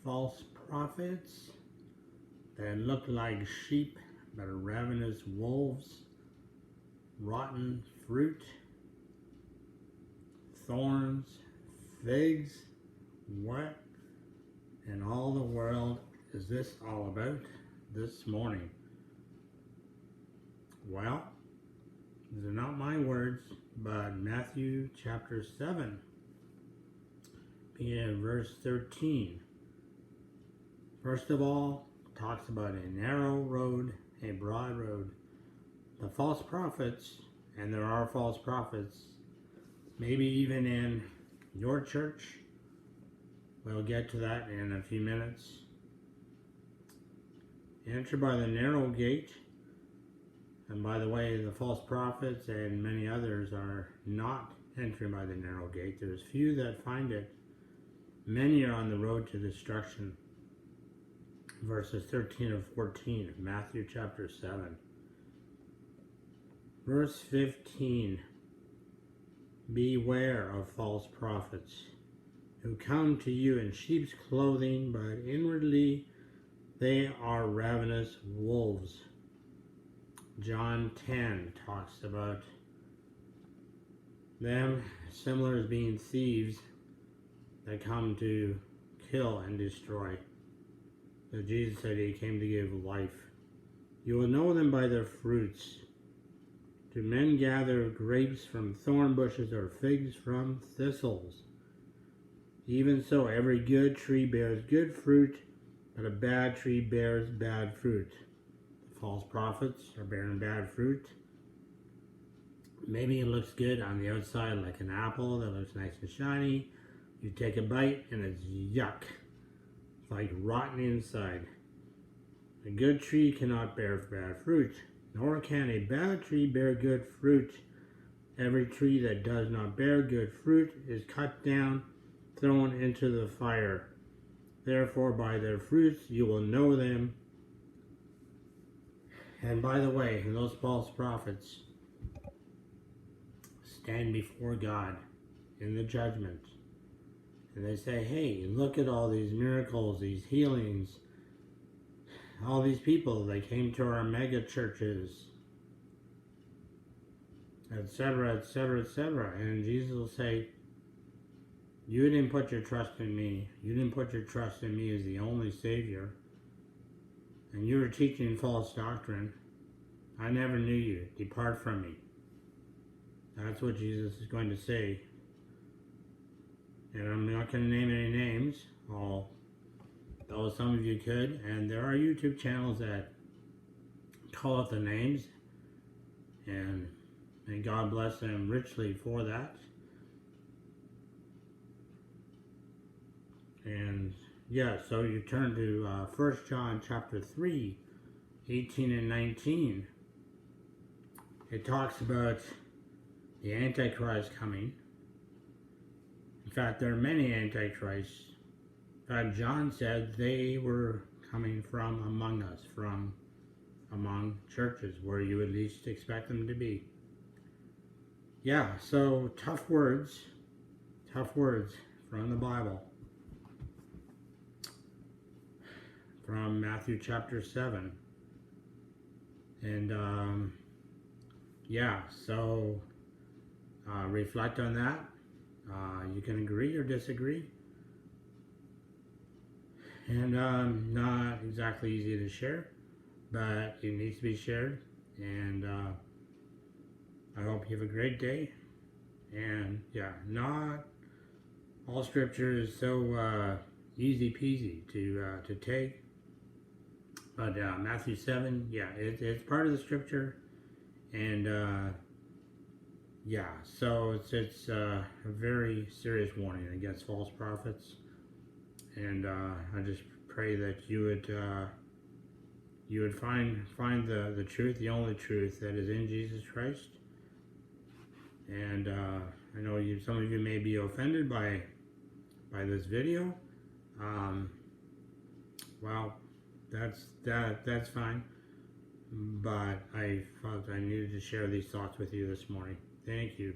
false prophets that look like sheep but are ravenous wolves, rotten fruit, thorns, figs. What in all the world is this all about this morning? Well, these are not my words, but Matthew chapter 7, beginning in verse 13. First of all, talks about a narrow road, a broad road. The false prophets, and there are false prophets, maybe even in your church. We'll get to that in a few minutes. Enter by the narrow gate. And by the way, the false prophets and many others are not entering by the narrow gate. There's few that find it. Many are on the road to destruction. Verses 13 and 14 of Matthew chapter 7. Verse 15. Beware of false prophets who come to you in sheep's clothing, but inwardly they are ravenous wolves. John 10 talks about them similar as being thieves that come to kill and destroy. So Jesus said he came to give life. You will know them by their fruits. Do men gather grapes from thorn bushes or figs from thistles? Even so, every good tree bears good fruit, but a bad tree bears bad fruit. The false prophets are bearing bad fruit. Maybe it looks good on the outside like an apple that looks nice and shiny. You take a bite and it's yuck. It's like rotten inside. A good tree cannot bear bad fruit, nor can a bad tree bear good fruit. Every tree that does not bear good fruit is cut down, thrown into the fire. Therefore, by their fruits you will know them. And by the way, those false prophets stand before God in the judgment. And they say, hey, look at all these miracles, these healings, all these people that came to our mega churches, etc., etc., etc. And Jesus will say, you didn't put your trust in me. You didn't put your trust in me as the only Savior. And you were teaching false doctrine. I never knew you. Depart from me. That's what Jesus is going to say. And I'm not going to name any names, although some of you could. And there are YouTube channels that call out the names. And God bless them richly for that. And yeah, so you turn to 1 John chapter 3, 18 and 19. It talks about the Antichrist coming. In fact, there are many Antichrists. In fact, John said they were coming from among us, from among churches, where you would least expect them to be. Yeah, so tough words from the Bible. From Matthew chapter 7. And yeah, so reflect on that. You can agree or disagree. And not exactly easy to share, but it needs to be shared. And I hope you have a great day. And yeah, not all scripture is so easy peasy to take. But Matthew 7, yeah, it's part of the scripture. And yeah, so it's a very serious warning against false prophets. And I just pray that you would find the truth, the only truth that is in Jesus Christ. And I know some of you may be offended by this video. Well, that's fine. But I felt I needed to share these thoughts with you this morning. Thank you.